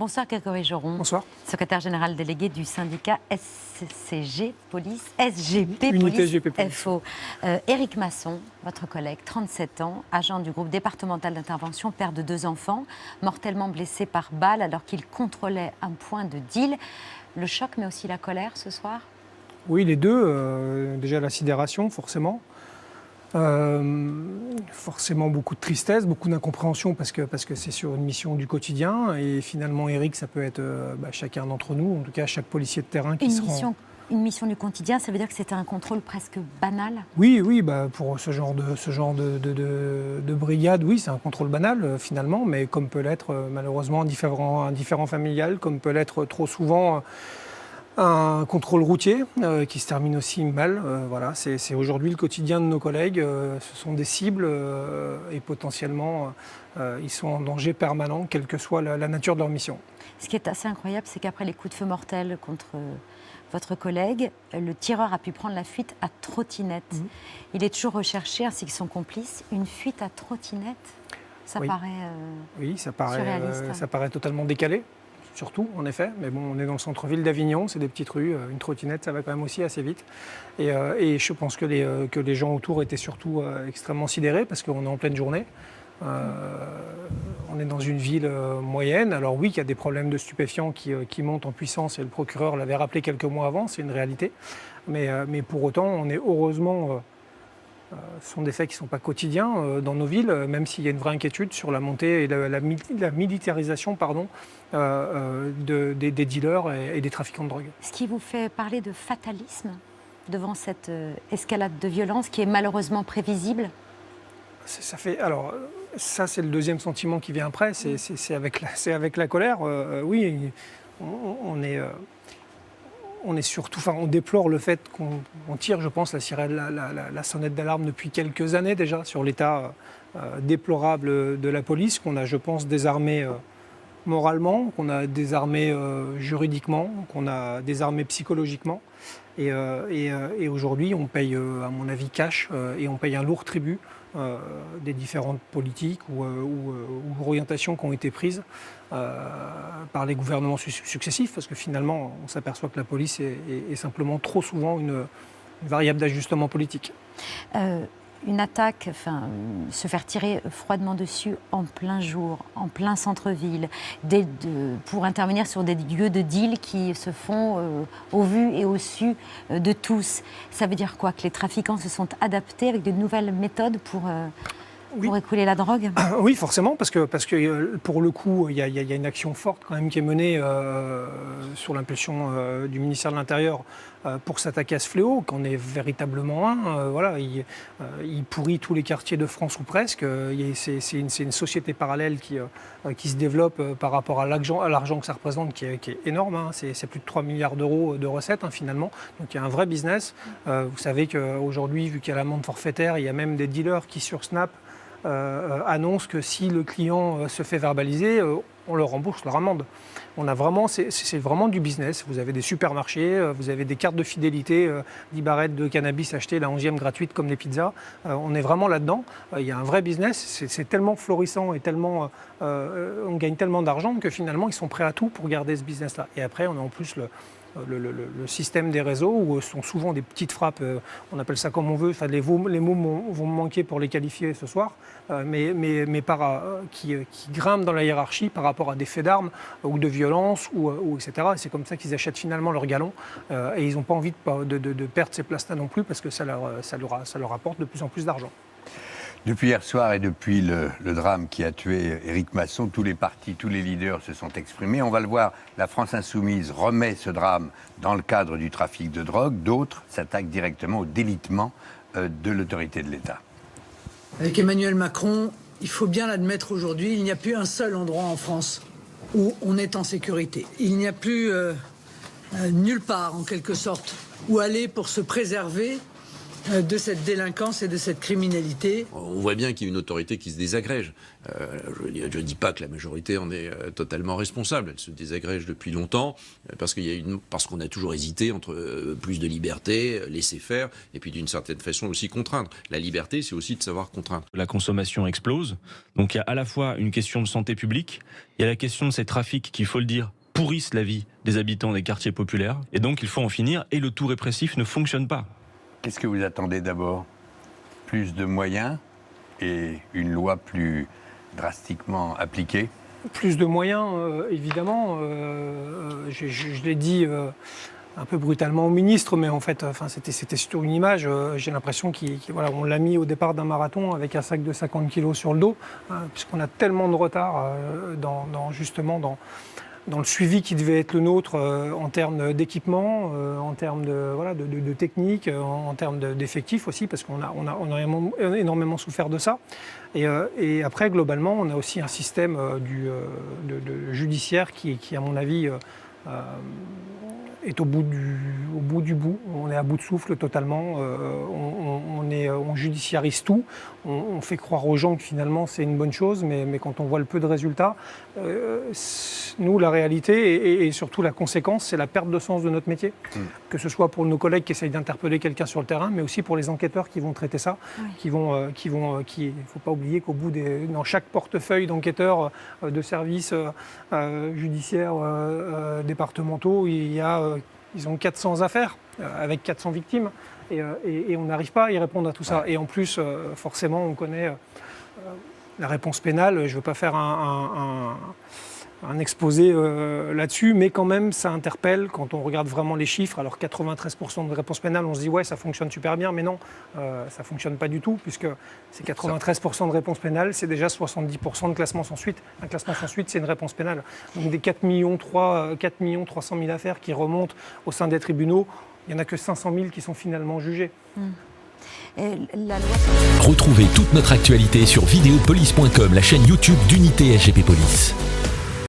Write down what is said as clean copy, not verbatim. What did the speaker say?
Bonsoir Grégory Joron. Bonsoir. Secrétaire général délégué du syndicat SGP Police FO. Éric Masson, votre collègue, 37 ans, agent du groupe départemental d'intervention, père de 2 enfants, mortellement blessé par balle alors qu'il contrôlait un point de deal. Le choc mais aussi la colère ce soir? Oui, les deux. Déjà la sidération, forcément. Forcément beaucoup de tristesse, beaucoup d'incompréhension parce que c'est sur une mission du quotidien. Et finalement, Éric, ça peut être chacun d'entre nous, en tout cas chaque policier de terrain qui se rend... Une mission du quotidien, ça veut dire que c'était un contrôle presque banal? Oui, pour ce genre de brigade, oui, c'est un contrôle banal finalement, mais comme peut l'être malheureusement un différend familial, comme peut l'être trop souvent un contrôle routier qui se termine aussi mal. Voilà, c'est aujourd'hui le quotidien de nos collègues. Ce sont des cibles et potentiellement ils sont en danger permanent, quelle que soit la nature de leur mission. Ce qui est assez incroyable, c'est qu'après les coups de feu mortels contre votre collègue, le tireur a pu prendre la fuite à trottinette. Il est toujours recherché, ainsi que son complice. Une fuite à trottinette, ça paraît surréaliste. Ça paraît totalement décalé. Surtout, en effet, mais bon, on est dans le centre-ville d'Avignon, c'est des petites rues, une trottinette, ça va quand même aussi assez vite. Et je pense que les gens autour étaient surtout extrêmement sidérés parce qu'on est en pleine journée. On est dans une ville moyenne. Alors oui, il y a des problèmes de stupéfiants qui montent en puissance et le procureur l'avait rappelé quelques mois avant, c'est une réalité. Mais pour autant, on est heureusement... Ce sont des faits qui ne sont pas quotidiens dans nos villes, même s'il y a une vraie inquiétude sur la montée et la militarisation des dealers et des trafiquants de drogue. Ce qui vous fait parler de fatalisme devant cette escalade de violence qui est malheureusement prévisible? Ça, c'est le deuxième sentiment qui vient après, c'est avec la colère. Oui, on est surtout, on déplore le fait qu'on tire, je pense, la sonnette d'alarme depuis quelques années déjà sur l'état déplorable de la police, qu'on a, je pense, désarmé moralement, qu'on a désarmé juridiquement, qu'on a désarmé psychologiquement. Et aujourd'hui, on paye, à mon avis, cash et on paye un lourd tribut des différentes politiques ou orientations qui ont été prises par les gouvernements successifs, parce que finalement, on s'aperçoit que la police est simplement trop souvent une variable d'ajustement politique. Une attaque, se faire tirer froidement dessus en plein jour, en plein centre-ville, pour intervenir sur des lieux de deal qui se font au vu et au su de tous. Ça veut dire quoi? Que les trafiquants se sont adaptés avec de nouvelles méthodes pour écouler la drogue? Oui, forcément, parce que pour le coup, il y a une action forte quand même qui est menée sur l'impulsion du ministère de l'Intérieur pour s'attaquer à ce fléau, qu'on est véritablement un. Il pourrit tous les quartiers de France ou presque. C'est une société parallèle qui se développe par rapport à l'argent que ça représente, qui est énorme. C'est plus de 3 milliards d'euros de recettes finalement. Donc il y a un vrai business. Vous savez qu'aujourd'hui, vu qu'il y a l'amende forfaitaire, il y a même des dealers qui sur Snap annonce que si le client se fait verbaliser, on leur rembourse leur amende. C'est vraiment du business. Vous avez des supermarchés, vous avez des cartes de fidélité, 10 barrettes de cannabis achetées, la 11e gratuite comme les pizzas. On est vraiment là-dedans. Il y a un vrai business. C'est tellement florissant et tellement, on gagne tellement d'argent que finalement, ils sont prêts à tout pour garder ce business-là. Et après, on a en plus le système des réseaux où sont souvent des petites frappes, on appelle ça comme on veut, les mots vont me manquer pour les qualifier ce soir, qui grimpent dans la hiérarchie par rapport à des faits d'armes ou de violence, ou etc. Et c'est comme ça qu'ils achètent finalement leur galon et ils n'ont pas envie de perdre ces places-là non plus parce que ça leur apporte de plus en plus d'argent. Depuis hier soir et depuis le drame qui a tué Éric Masson, tous les partis, tous les leaders se sont exprimés. On va le voir, la France Insoumise remet ce drame dans le cadre du trafic de drogue. D'autres s'attaquent directement au délitement de l'autorité de l'État. Avec Emmanuel Macron, il faut bien l'admettre aujourd'hui, il n'y a plus un seul endroit en France où on est en sécurité. Il n'y a plus nulle part, en quelque sorte, où aller pour se préserver de cette délinquance et de cette criminalité. On voit bien qu'il y a une autorité qui se désagrège. Je ne dis pas que la majorité en est totalement responsable. Elle se désagrège depuis longtemps parce qu'on a toujours hésité entre plus de liberté, laisser faire, et puis d'une certaine façon aussi contraindre. La liberté, c'est aussi de savoir contraindre. La consommation explose. Donc il y a à la fois une question de santé publique, il y a la question de ces trafics qui, il faut le dire, pourrissent la vie des habitants des quartiers populaires. Et donc il faut en finir, et le tout répressif ne fonctionne pas. Qu'est-ce que vous attendez d'abord? Plus de moyens et une loi plus drastiquement appliquée? Plus de moyens, évidemment. Je l'ai dit un peu brutalement au ministre, mais en fait, c'était surtout une image. J'ai l'impression qu'on l'a mis au départ d'un marathon avec un sac de 50 kilos sur le dos, puisqu'on a tellement de retard dans le suivi qui devait être le nôtre en termes d'équipement, en termes de technique, en termes d'effectifs aussi, parce qu'on a énormément souffert de ça. Et après, globalement, on a aussi un système judiciaire qui, à mon avis, est au bout du bout. On est à bout de souffle totalement. On judiciarise tout. On fait croire aux gens que finalement c'est une bonne chose, mais quand on voit le peu de résultats, nous, la réalité et surtout la conséquence, c'est la perte de sens de notre métier. Que ce soit pour nos collègues qui essayent d'interpeller quelqu'un sur le terrain, mais aussi pour les enquêteurs qui vont traiter ça, il ne faut pas oublier qu'au bout dans chaque portefeuille d'enquêteurs de services judiciaires départementaux, ils ont 400 affaires avec 400 victimes et on n'arrive pas à y répondre à tout ça. Et en plus, forcément, on connaît la réponse pénale. Je ne veux pas faire un exposé là-dessus, mais quand même, ça interpelle quand on regarde vraiment les chiffres. Alors 93% de réponse pénale, on se dit ouais, ça fonctionne super bien, mais non, ça ne fonctionne pas du tout, puisque c'est 93% de réponse pénale, c'est déjà 70% de classement sans suite. Un classement sans suite, c'est une réponse pénale. Donc des 4 300 000 affaires qui remontent au sein des tribunaux, il n'y en a que 500 000 qui sont finalement jugées. Et la loi... Retrouvez toute notre actualité sur videopolice.com, la chaîne YouTube d'Unité SGP Police.